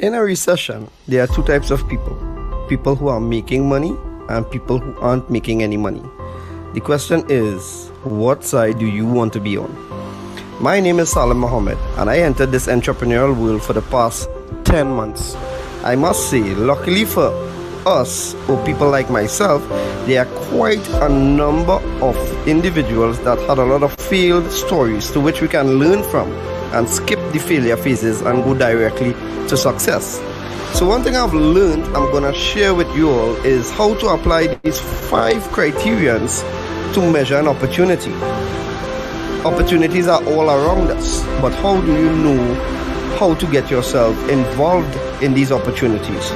In a recession, there are two types of people: people who are making money and people who aren't making any money. The question is, what side do you want to be on? My name is Salim Mohammed, and I entered this entrepreneurial world for the past 10 months. I must say, luckily for us, or people like myself, there are quite a number of individuals that had a lot of failed stories to which we can learn from and skip the failure phases and go directly to success. So one thing I've learned I'm gonna share with you all is how to apply these 5 criterions to measure an opportunity. Opportunities are all around us, but how do you know how to get yourself involved in these opportunities?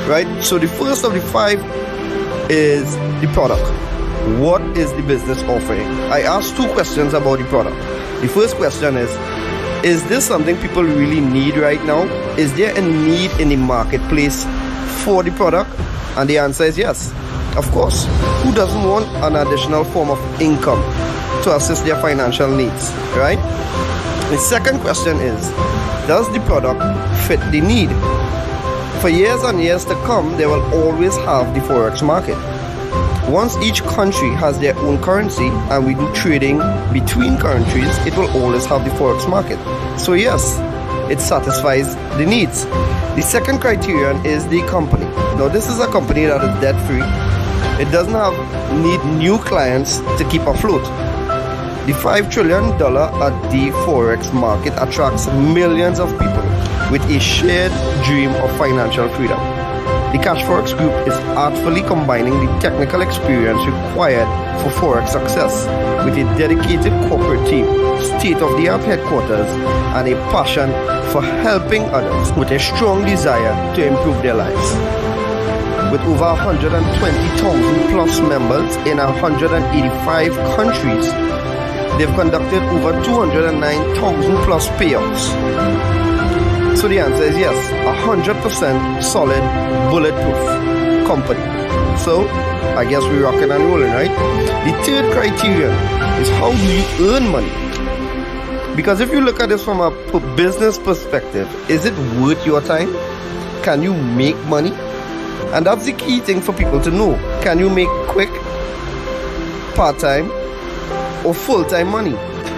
Right? So the first of the 5 is the product. What is the business offering? I asked 2 questions about the product. The first question is this something people really need right now? Is there a need in the marketplace for the product? And the answer is yes. Of course. Who doesn't want an additional form of income to assist their financial needs, right? The second question is, does the product fit the need? For years and years to come, they will always have the Forex market. Once each country has their own currency and we do trading between countries, it will always have the Forex market. So yes, it satisfies the needs. The second criterion is the company. Now this is a company that is debt free. It doesn't need new clients to keep afloat. The $5 trillion at the Forex market attracts millions of people with a shared dream of financial freedom. The Cashfx group is artfully combining the technical experience required for Forex success with a dedicated corporate team, state-of-the-art headquarters, and a passion for helping others with a strong desire to improve their lives. With over 120,000 plus members in 185 countries, they've conducted over 209,000 plus payouts. So the answer is yes, 100% solid, bulletproof company. So I guess we're rocking and rolling, right? The third criterion is, how do you earn money? Because if you look at this from a business perspective, is it worth your time? Can you make money? And that's the key thing for people to know. Can you make quick, part-time, or full-time money?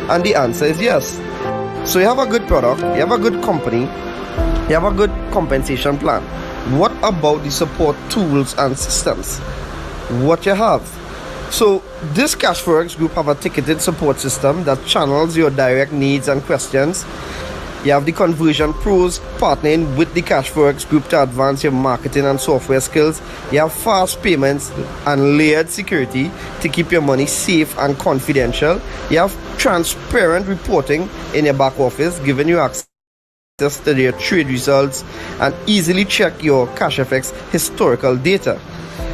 And the answer is yes. So you have a good product, you have a good company, you have a good compensation plan. What about the support tools and systems? What you have? So this Cashfx group have a ticketed support system that channels your direct needs and questions. You have the conversion pros partnering with the Cashfx group to advance your marketing and software skills. You have fast payments and layered security to keep your money safe and confidential. You have transparent reporting in your back office, giving you access to your trade results and easily check your Cashfx historical data.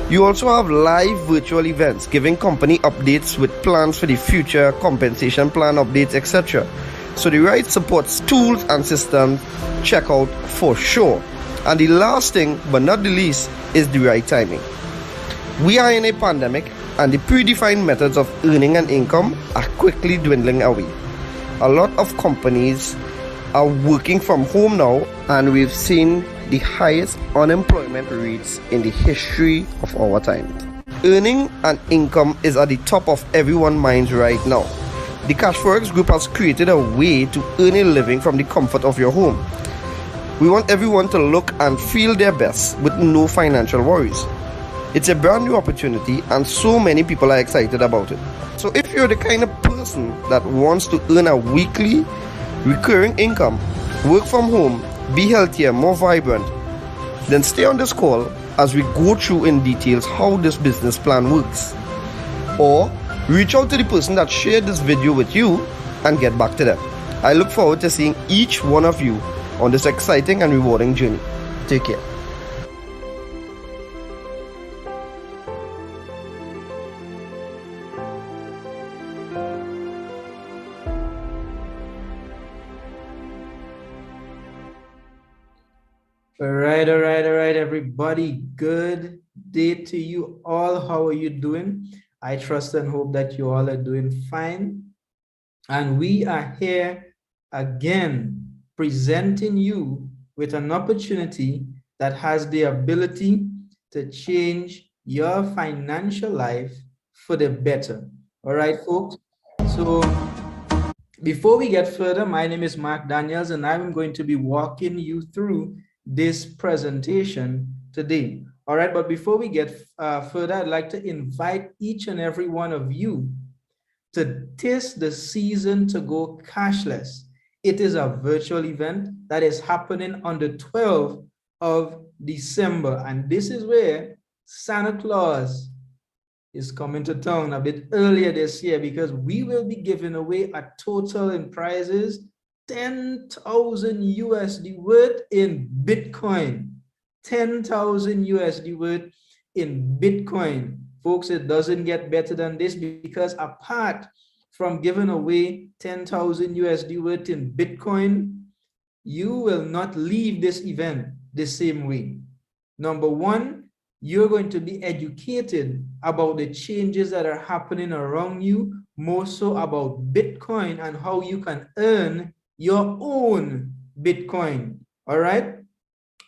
You also have live virtual events giving company updates with plans for the future, compensation plan updates, etc. So the right support tools and systems, check out for sure. And the last thing but not the least is the right timing. We are in a pandemic and the predefined methods of earning an income are quickly dwindling away. A lot of companies are working from home now, and we've seen the highest unemployment rates in the history of our time. Earning an income is at the top of everyone's minds right now. The Cashfx group has created a way to earn a living from the comfort of your home. We want everyone to look and feel their best with no financial worries. It's a brand new opportunity and so many people are excited about it. So if you're the kind of person that wants to earn a weekly recurring income, work from home, be healthier, more vibrant, then stay on this call as we go through in details how this business plan works. Or reach out to the person that shared this video with you and get back to them. I look forward to seeing each one of you on this exciting and rewarding journey. Take care. All right, everybody. Good day to you all. How are you doing? I trust and hope that you all are doing fine. And we are here again presenting you with an opportunity that has the ability to change your financial life for the better. All right, folks. So before we get further, my name is Mark Daniels, and I'm going to be walking you through this presentation today. All right, but before we get further, I'd like to invite each and every one of you to taste the season to go cashless. It is a virtual event that is happening on the 12th of December, and this is where Santa Claus is coming to town a bit earlier this year, because we will be giving away a total in prizes 10,000 USD worth in Bitcoin. 10,000 USD worth in Bitcoin. Folks, it doesn't get better than this, because apart from giving away 10,000 USD worth in Bitcoin, you will not leave this event the same way. Number one, you're going to be educated about the changes that are happening around you, more so about Bitcoin and how you can earn your own Bitcoin. All right.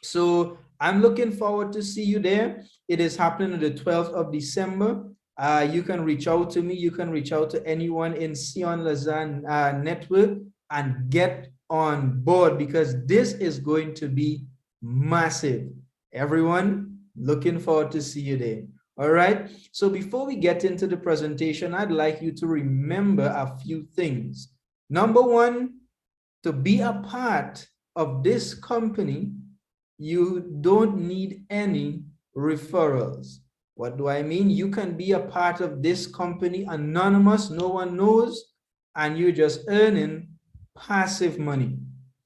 So I'm looking forward to see you there. It is happening on the 12th of December. You can reach out to me. You can reach out to anyone in Sion Lazan network and get on board, because this is going to be massive. Everyone, looking forward to see you there. All right. So before we get into the presentation, I'd like you to remember a few things. Number one, to be a part of this company, you don't need any referrals. What do I mean? You can be a part of this company anonymous, no one knows, and you're just earning passive money.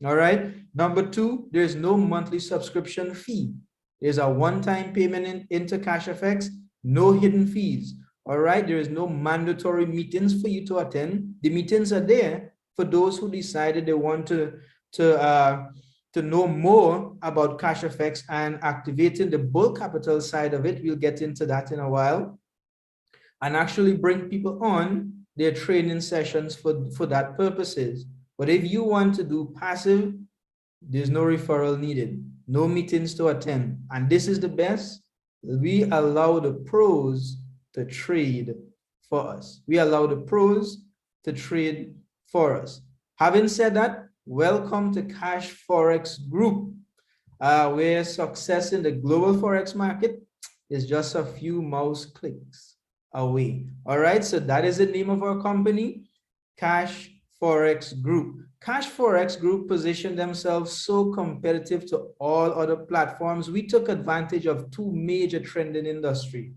All right. Number two, there's no monthly subscription fee. There's a one-time payment into Cashfx, no hidden fees. All right. There is no mandatory meetings for you to attend. The meetings are there for those who decided they want to know more about Cashfx and activating the bulk capital side of it. We'll get into that in a while, and actually bring people on their training sessions for that purposes. But if you want to do passive, there's no referral needed, no meetings to attend. And this is the best. We allow the pros to trade for us. We allow the pros to trade for us. Having said that, welcome to Cashfx Group, where success in the global Forex market is just a few mouse clicks away. All right, so that is the name of our company, Cashfx Group. Cashfx Group positioned themselves so competitive to all other platforms. We took advantage of two major trends in industry.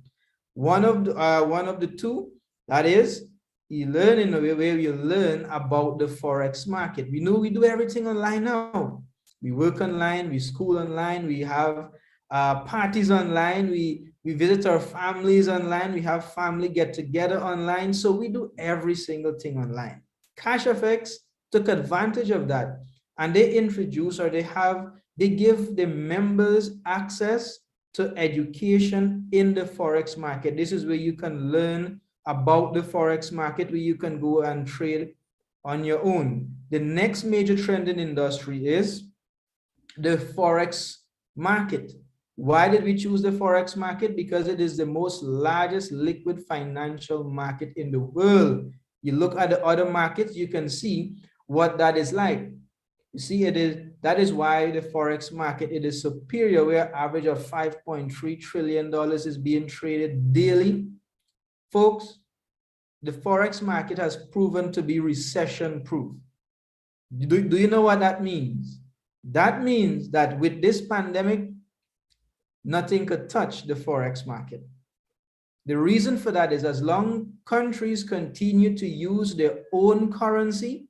One of the two, that is e-learning, where you learn about the Forex market. We know we do everything online now. We work online, we school online, we have parties online, we visit our families online, we have family get together online. So we do every single thing online. Cashfx took advantage of that, and they introduce, or they give the members access to education in the Forex market. This is where you can learn about the Forex market, where you can go and trade on your own. The next major trend in industry is the Forex market. Why did we choose the Forex market? Because it is the most largest liquid financial market in the world. You look at the other markets, you can see what that is like. You see, that is why the Forex market, it is superior, where average of $5.3 trillion is being traded daily. Folks, the Forex market has proven to be recession proof. Do you know what that means? That means that with this pandemic, nothing could touch the Forex market. The reason for that is, as long countries continue to use their own currency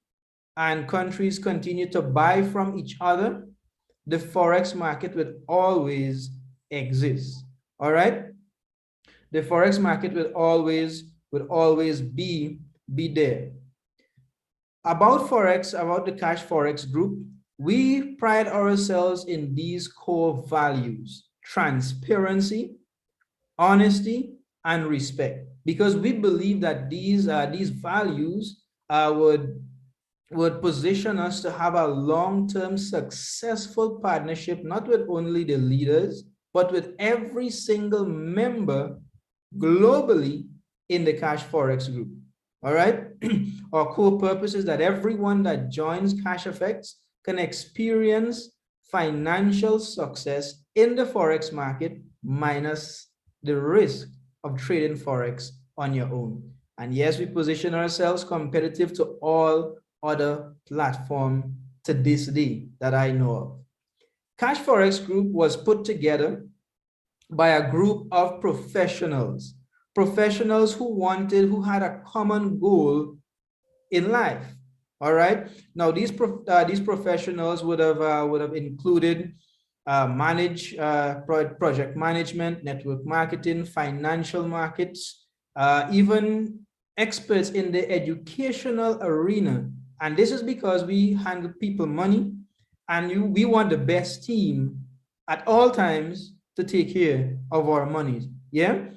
and countries continue to buy from each other, the Forex market will always exist. All right? The Forex market will always be there. About Forex, about the Cashfx Group, we pride ourselves in these core values: transparency, honesty, and respect, because we believe that these values would would position us to have a long-term successful partnership, not with only the leaders, but with every single member globally in the Cash Forex group. All right. Our core purpose is that everyone that joins Cashfx can experience financial success in the Forex market minus the risk of trading Forex on your own. And yes, we position ourselves competitive to all other platforms to this day that I know of. Cash Forex Group was put together by a group of professionals, professionals who had a common goal in life. All right. Now these professionals would have included project management, network marketing, financial markets, even experts in the educational arena. And this is because we handle people money, and we want the best team at all times to take care of our monies. Yeah.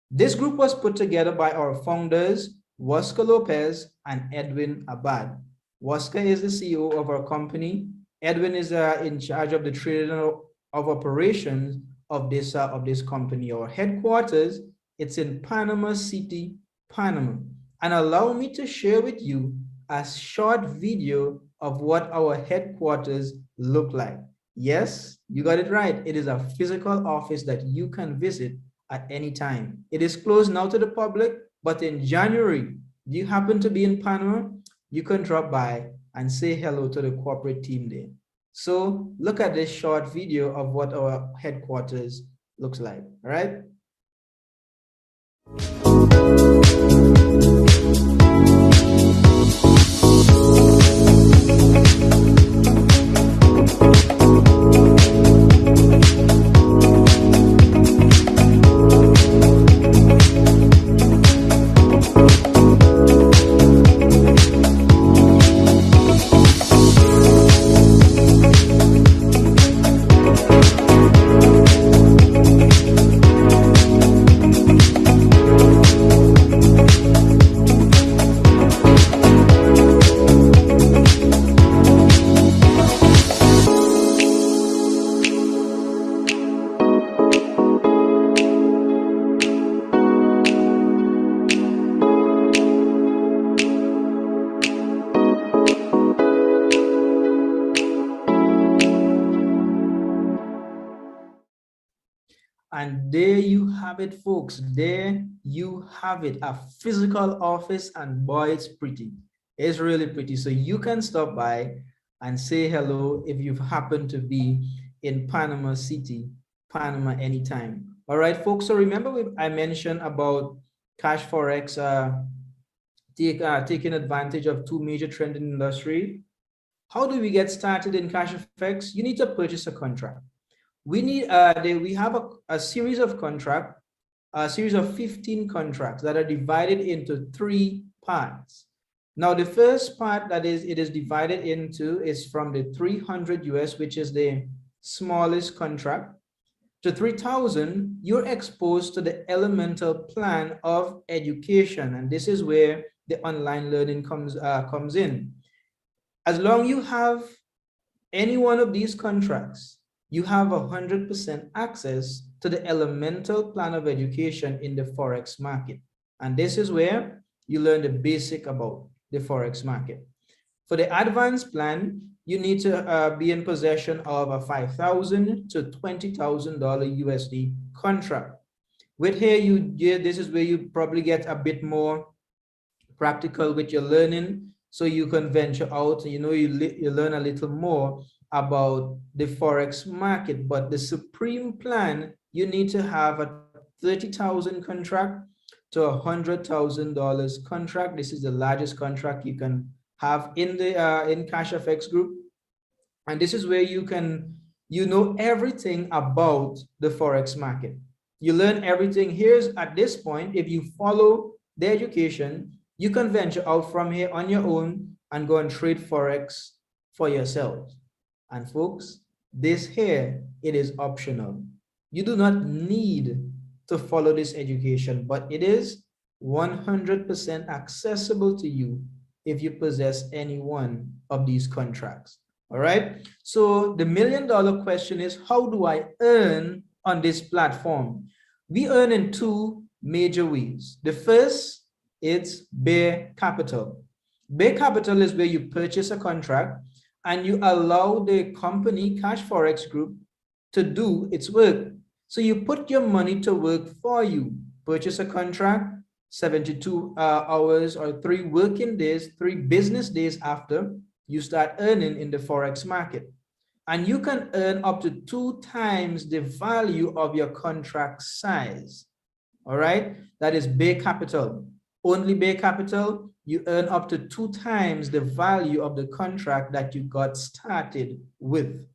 This group was put together by our founders, Waska Lopez and Edwin Abad. Waska is the CEO of our company. Edwin is in charge of the trading of operations of this company. Our headquarters, it's in Panama City, Panama. And allow me to share with you a short video of what our headquarters look like. Yes, you got it right. It is a physical office that you can visit at any time. It is closed now to the public, but in January, if you happen to be in Panama, you can drop by and say hello to the corporate team there. So look at this short video of what our headquarters looks like, all right? And there you have it, folks. There you have it, a physical office, and boy, it's pretty. It's really pretty. So you can stop by and say hello if you happen to be in Panama City, Panama anytime. All right, folks. So remember, I mentioned about Cash Forex taking advantage of two major trends in the industry. How do we get started in Cashfx? You need to purchase a contract. We have a series of contracts, a series of 15 contracts that are divided into 3 parts. Now, the first part that it is divided into is from the 300 US, which is the smallest contract, to 3,000. You're exposed to the elemental plan of education, and this is where the online learning comes in. As long as you have any one of these contracts, you have 100% access to the elemental plan of education in the Forex market. And this is where you learn the basic about the Forex market. For the advanced plan, you need to be in possession of a $5,000 to $20,000 USD contract. With here, this is where you probably get a bit more practical with your learning, so you can venture out, you learn a little more about the Forex market. But the supreme plan, you need to have a 30,000 contract to $100,000 contract. This is the largest contract you can have in the in Cashfx group, and this is where you know everything about the Forex market. You learn everything. Here's at this point, if you follow the education, you can venture out from here on your own and go and trade Forex for yourself. And folks, this here, it is optional. You do not need to follow this education, but it is 100% accessible to you if you possess any one of these contracts. All right. So the $1,000,000 question is, how do I earn on this platform? We earn in two major ways. The first, it's bare capital. Bare capital is where you purchase a contract and you allow the company Cashfx Group to do its work. So you put your money to work for you. Purchase a contract, 72 hours or 3 working days, 3 business days after, you start earning in the Forex market. And you can earn up to 2 times the value of your contract size. All right, that is bare capital. Only bare capital, you earn up to 2 times the value of the contract that you got started with.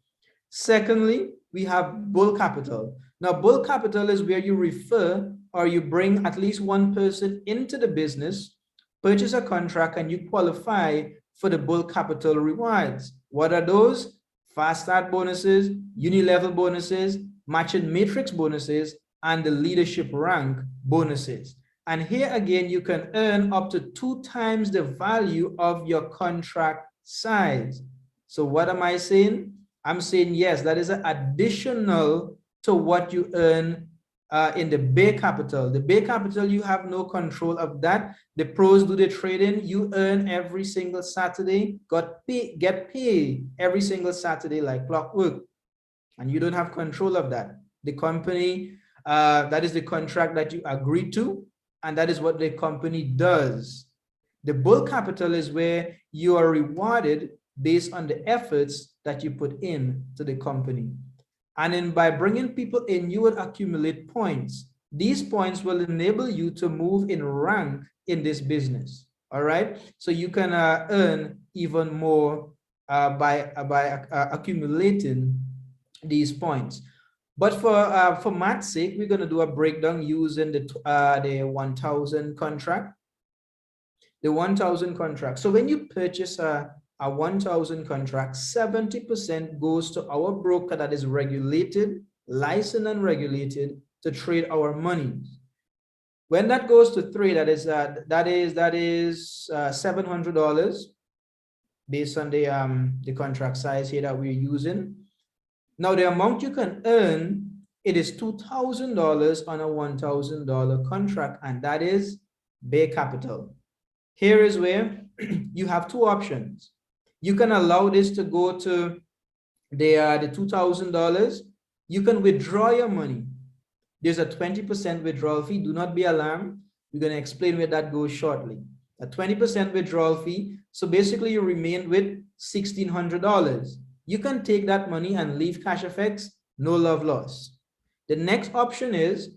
Secondly, we have bull capital. Now, bull capital is where you refer or you bring at least one person into the business, purchase a contract, and you qualify for the bull capital rewards. What are those? Fast start bonuses, Unilevel bonuses, matching matrix bonuses, and the leadership rank bonuses. And here again, you can earn up to 2 times the value of your contract size. So what am I saying? I'm saying, yes, that is an additional to what you earn in the bare capital. The bare capital, you have no control of that. The pros do the trading. You earn every single Saturday, get paid every single Saturday like clockwork. And you don't have control of that. The company, that is the contract that you agree to, and that is what the company does. The bull capital is where you are rewarded based on the efforts that you put in to the company. And then by bringing people in, you would accumulate points. These points will enable you to move in rank in this business. All right. So you can earn even more by accumulating these points. But for math's sake, we're going to do a breakdown using the 1,000 contract. The 1,000 contract. So when you purchase a 1,000 contract, 70% goes to our broker that is regulated, licensed and regulated to trade our money. When that goes to trade, that is $700 based on the contract size here that we're using. Now the amount you can earn, it is $2,000 on a $1,000 contract, and that is bare capital. Here is where you have 2 options. You can allow this to go to the $2,000. You can withdraw your money. There's a 20% withdrawal fee. Do not be alarmed. We're going to explain where that goes shortly. A 20% withdrawal fee. So basically you remain with $1,600. You can take that money and leave Cashfx, no love lost. The next option is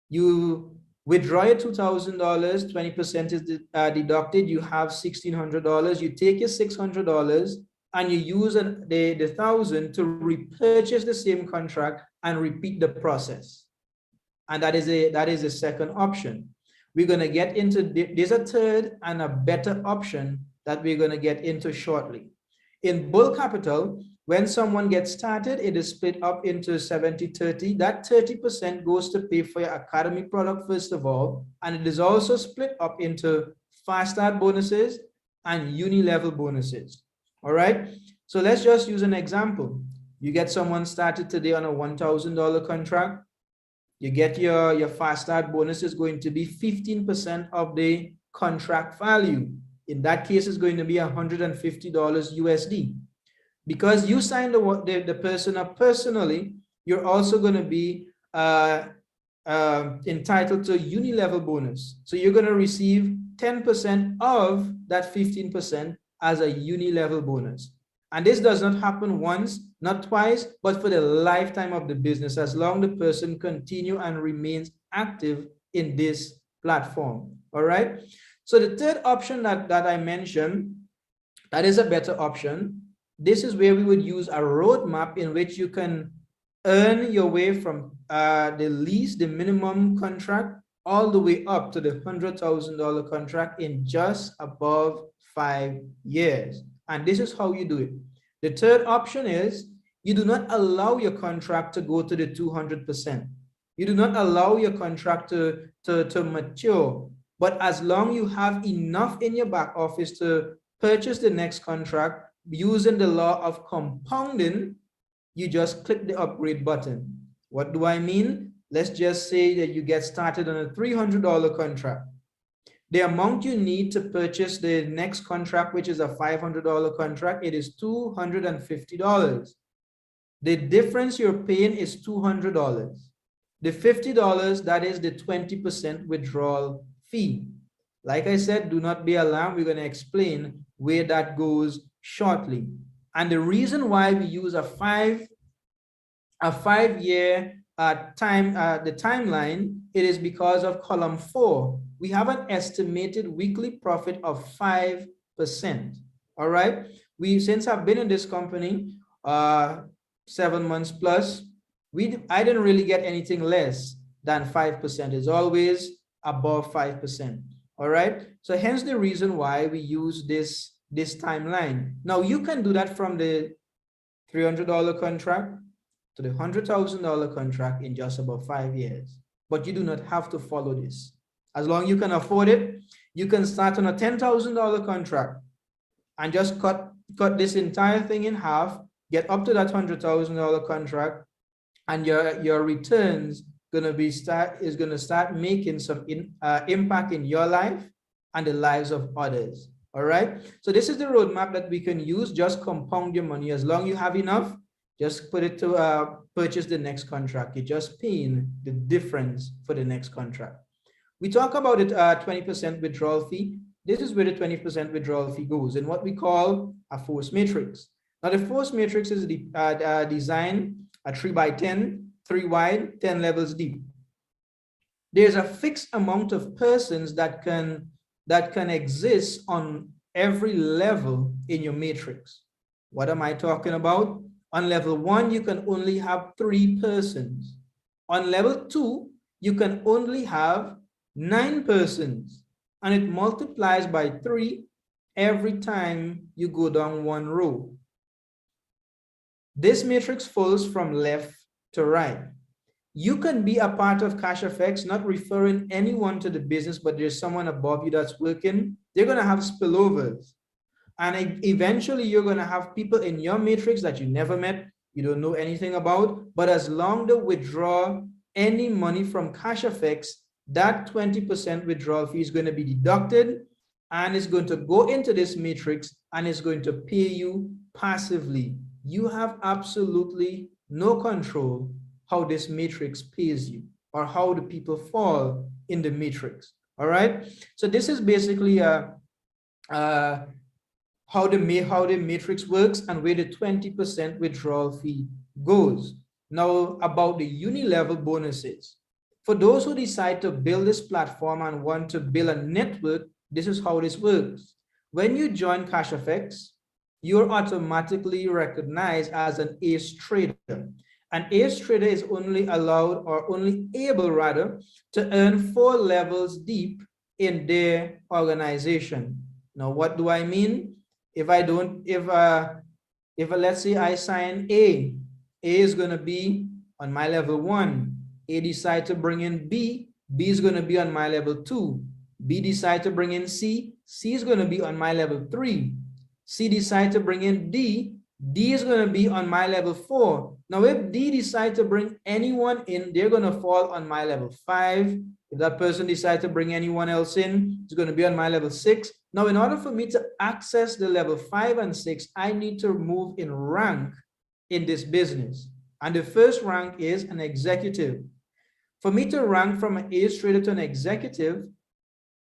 you withdraw your $2,000, 20% is deducted, you have $1,600, you take your $600 and you use the 1,000 to repurchase the same contract and repeat the process. And that is a second option. We're going to get into, there's a third and a better option that we're going to get into shortly. In bull capital, when someone gets started, it is split up into 70-30. That 30% goes to pay for your academy product, first of all, and it is also split up into fast start bonuses and Unilevel bonuses. All right. So let's just use an example. You get someone started today on a $1,000 contract. You get your fast start bonus is going to be 15% of the contract value. In that case, it's going to be $150 USD. Because you signed the person up personally, you're also going to be entitled to Unilevel bonus. So you're going to receive 10% of that 15% as a Unilevel bonus. And this does not happen once, not twice, but for the lifetime of the business, as long as the person continues and remains active in this platform. All right. So the third option that I mentioned, that is a better option. This is where we would use a roadmap in which you can earn your way from the least, the minimum contract, all the way up to the $100,000 contract in just above 5 years. And this is how you do it. The third option is you do not allow your contract to go to the 200%. You do not allow your contract to mature. But as long as you have enough in your back office to purchase the next contract using the law of compounding. You just click the upgrade button. What do I mean? Let's just say that you get started on a $300 contract. The amount you need to purchase the next contract, which is a $500 contract, it is $250. The difference you're paying is $200. The $50, that is the 20% withdrawal fee. Like I said, do not be alarmed. We're going to explain where that goes shortly. And the reason why we use a 5-year the timeline, it is because of column 4. We have an estimated weekly profit of 5%. All right. Since I've been in this company 7 months plus, I didn't really get anything less than 5%. It's always above 5%. All right. So hence the reason why we use this timeline. Now you can do that from the $300 contract to the $100,000 contract in just about 5 years. But you do not have to follow this. As long as you can afford it, you can start on a $10,000 contract and just cut this entire thing in half, get up to that $100,000 contract, and your returns is gonna start making some impact in your life and the lives of others. All right. So this is the roadmap that we can use. Just compound your money. As long as you have enough, just put it to purchase the next contract. You're just paying the difference for the next contract. We talk about it 20% withdrawal fee. This is where the 20% withdrawal fee goes in what we call a force matrix. Now the force matrix is designed a 3x10, 3 wide, 10 levels deep. There's a fixed amount of persons that can exist on every level in your matrix. What am I talking about? On level 1, you can only have 3 persons. On level 2, you can only have 9 persons, and it multiplies by 3 every time you go down one row. This matrix folds from left to right. You can be a part of Cashfx, not referring anyone to the business, but there's someone above you that's working. They're going to have spillovers. And eventually you're going to have people in your matrix that you never met, you don't know anything about, but as long as they withdraw any money from Cashfx, that 20% withdrawal fee is going to be deducted and it's going to go into this matrix and it's going to pay you passively. You have absolutely no control how this matrix pays you or how the people fall in the matrix. All right. So this is basically how the matrix works and where the 20% withdrawal fee goes. Now about the Unilevel bonuses. For those who decide to build this platform and want to build a network, this is how this works. When you join Cashfx, you're automatically recognized as an ace trader. An ace trader is only allowed or only able rather to earn 4 levels deep in their organization. Now, what do I mean? If let's say I sign A is going to be on my level 1. A decide to bring in B is going to be on my level 2. B decide to bring in C is going to be on my level 3. C decide to bring in D is going to be on my level 4. Now, if D decide to bring anyone in, they're going to fall on my level 5. If that person decides to bring anyone else in, it's going to be on my level 6. Now, in order for me to access the level 5 and 6, I need to move in rank in this business. And the first rank is an executive. For me to rank from an ace trader to an executive,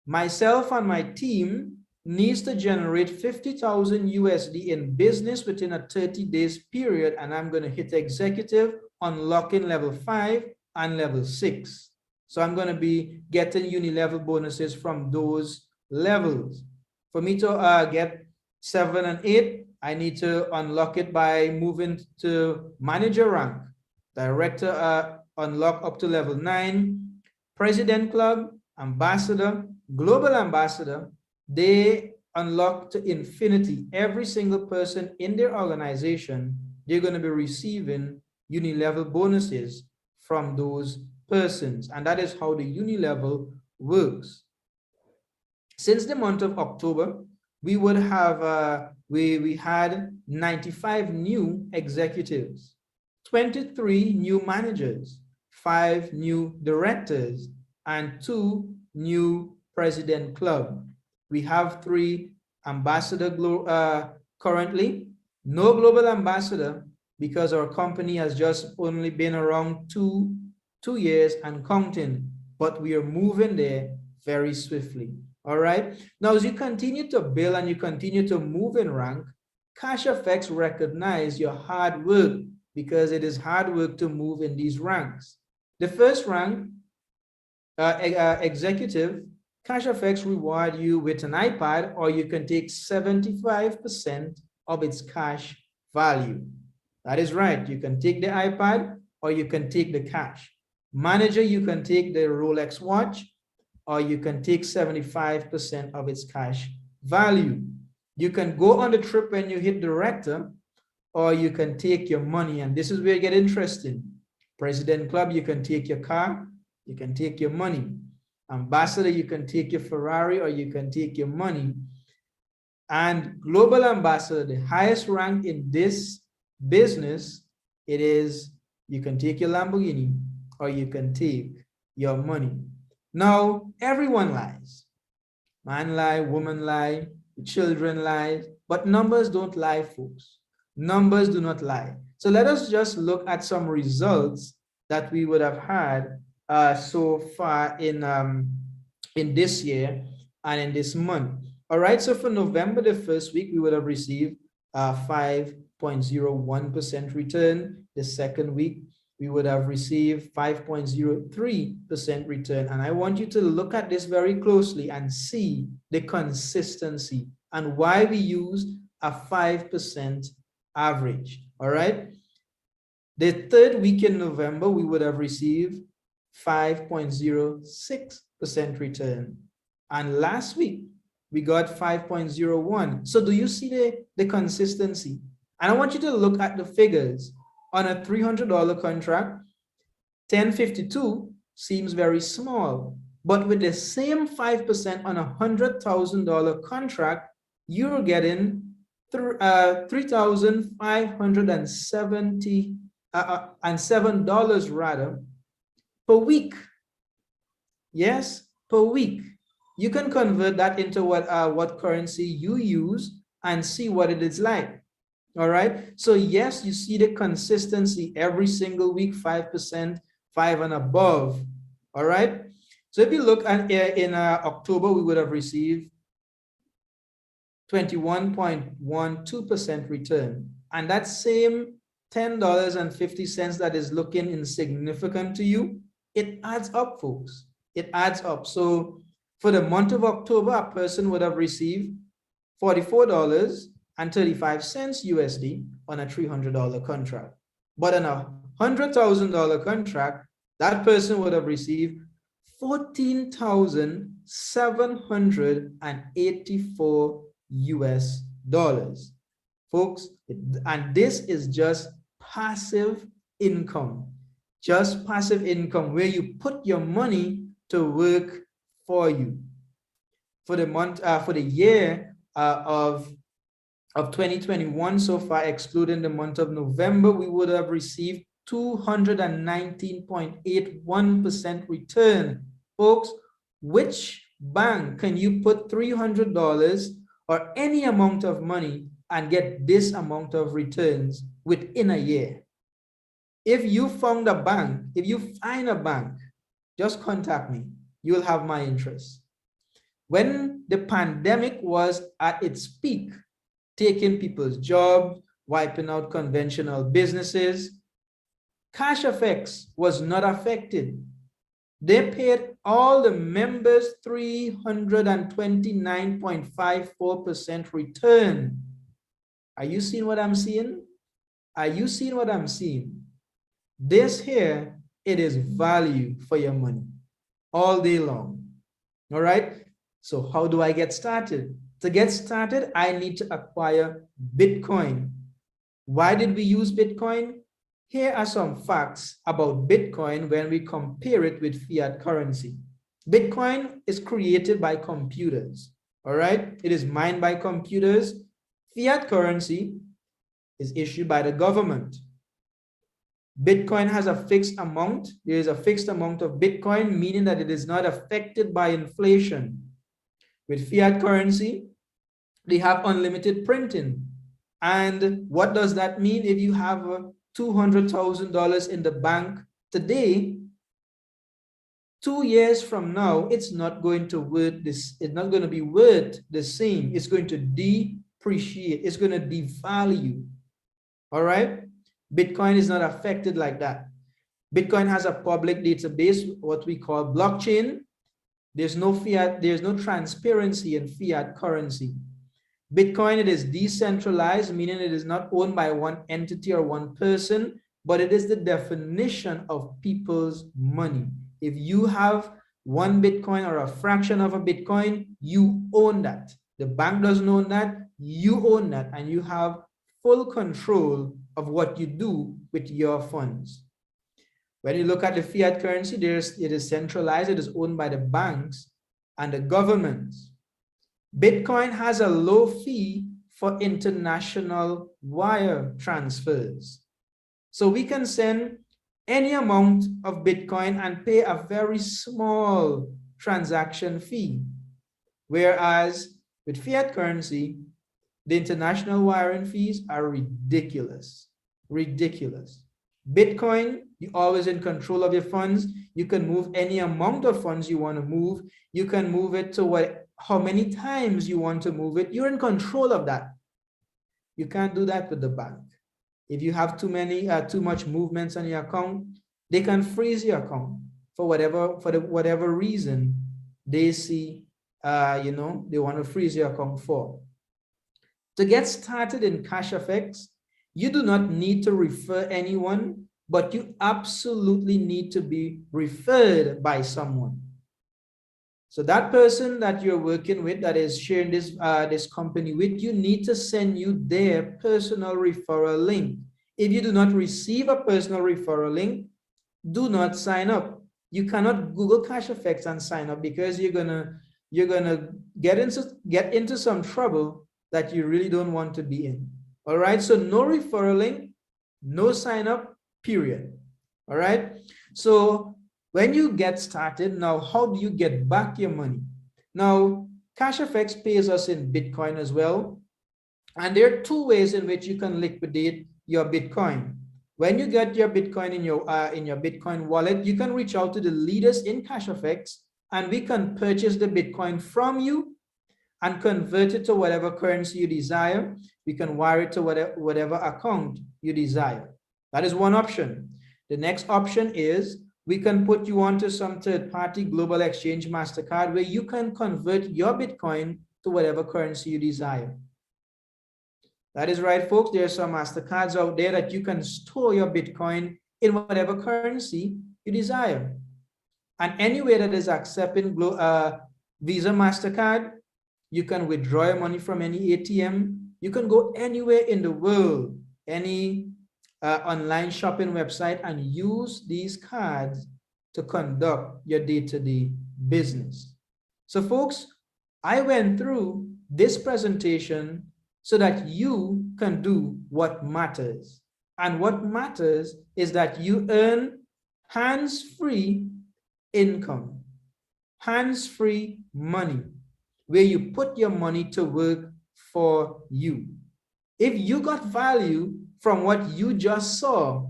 myself and my team needs to generate 50,000 USD in business within a 30 days period. And I'm going to hit executive, unlocking level 5 and level 6. So I'm going to be getting Unilevel bonuses from those levels. For me to get 7 and 8, I need to unlock it by moving to manager rank. Director unlock up to level 9. President club, ambassador, global ambassador, they unlock to infinity. Every single person in their organization, they're going to be receiving Unilevel bonuses from those persons. And that is how the Unilevel works. Since the month of October, we would have, we had 95 new executives, 23 new managers, 5 new directors, and 2 new president club. We have 3 ambassador currently, no global ambassador because our company has just only been around two years and counting, but we are moving there very swiftly. All right. Now, as you continue to build and you continue to move in rank, Cashfx recognize your hard work because it is hard work to move in these ranks. The first rank, executive, Cashfx reward you with an iPad, or you can take 75% of its cash value. That is right. You can take the iPad or you can take the cash. Manager, you can take the Rolex watch, or you can take 75% of its cash value. You can go on the trip when you hit director, or you can take your money. And this is where you get interesting. President Club, you can take your car, you can take your money. Ambassador, you can take your Ferrari, or you can take your money. And global ambassador, the highest rank in this business, it is you can take your Lamborghini or you can take your money. Now, everyone lies. Man lie, woman lie, children lie, but numbers don't lie, folks. Numbers do not lie. So let us just look at some results that we would have had so far in this year and in this month. All right, so for November, the first week, we would have received 5.01% return. The second week, we would have received 5.03% return. And I want you to look at this very closely and see the consistency and why we use a 5% average. All right. The third week in November, we would have received 5.06% return. And last week, we got 5.01. So do you see the consistency? And I want you to look at the figures. On a $300 contract, 1052 seems very small. But with the same 5% on a $100,000 contract, you're getting $3,577 rather per week. Yes, per week. You can convert that into what currency you use and see what it is like. All right. So yes, you see the consistency every single week, 5%, 5 and above. All right. So if you look at in October, we would have received 21.12% return. And that same $10.50 that is looking insignificant to you, it adds up, folks. It adds up. So for the month of October, a person would have received $44.35 USD on a $300 contract. But on a $100,000 contract, that person would have received $14,784 US dollars. Folks, and this is just passive income. Just passive income where you put your money to work for you. For the month, for the year of 2021 so far, excluding the month of November, we would have received 219.81% return. Folks, which bank can you put $300 or any amount of money and get this amount of returns within a year? If you found a bank, if you find a bank, just contact me. You'll have my interest. When the pandemic was at its peak, taking people's jobs, wiping out conventional businesses, Cashfx was not affected. They paid all the members 329.54% return. Are you seeing what I'm seeing? Are you seeing what I'm seeing? This here, it is value for your money all day long. All right. So how do I get started? To get started, I need to acquire Bitcoin. Why did we use Bitcoin? Here are some facts about Bitcoin when we compare it with fiat currency. Bitcoin is created by computers. All right, it is mined by computers. Fiat currency is issued by the government. Bitcoin has a fixed amount. There is a fixed amount of Bitcoin, meaning that it is not affected by inflation. With fiat currency, they have unlimited printing. And what does that mean? If you have $200,000 in the bank today, 2 years from now, it's not going to worth this. It's not going to be worth the same. It's going to depreciate. It's going to devalue. All right. Bitcoin is not affected like that. Bitcoin has a public database, what we call blockchain. There's no fiat, there's no transparency in fiat currency. Bitcoin, it is decentralized, meaning it is not owned by one entity or one person, but it is the definition of people's money. If you have one Bitcoin or a fraction of a Bitcoin, you own that. The bank doesn't own that, you own that, and you have full control of what you do with your funds. When you look at the fiat currency, it is centralized, it is owned by the banks and the governments. Bitcoin has a low fee for international wire transfers. So we can send any amount of Bitcoin and pay a very small transaction fee. Whereas with fiat currency, the international wiring fees are ridiculous, ridiculous. Bitcoin, you're always in control of your funds. You can move any amount of funds you want to move. You can move it to how many times you want to move it. You're in control of that. You can't do that with the bank. If you have too much movements on your account, they can freeze your account for whatever reason they see, they want to freeze your account for. To get started in Cashfx, you do not need to refer anyone, but you absolutely need to be referred by someone. So that person that you're working with, that is sharing this company with, you need to send you their personal referral link. If you do not receive a personal referral link, do not sign up. You cannot Google Cashfx and sign up, because you're gonna get into some trouble that you really don't want to be in. All right, so no referral link, no sign up, period. All right, so when you get started, now how do you get back your money? Now, Cashfx pays us in Bitcoin as well, and there are two ways in which you can liquidate your Bitcoin. When you get your Bitcoin in your Bitcoin wallet, you can reach out to the leaders in Cashfx, and we can purchase the Bitcoin from you and convert it to whatever currency you desire. We can wire it to whatever account you desire. That is one option. The next option is we can put you onto some third-party global exchange MasterCard where you can convert your Bitcoin to whatever currency you desire. That is right, folks. There are some MasterCards out there that you can store your Bitcoin in whatever currency you desire. And anywhere that is accepting Visa, MasterCard, you can withdraw your money from any ATM. You can go anywhere in the world, any online shopping website, and use these cards to conduct your day-to-day business. So folks, I went through this presentation so that you can do what matters. And what matters is that you earn hands-free income, hands-free money, where you put your money to work for you. If you got value from what you just saw,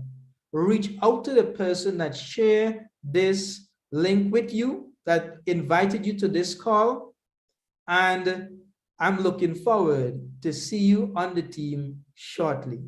reach out to the person that shared this link with you, that invited you to this call, and I'm looking forward to see you on the team shortly.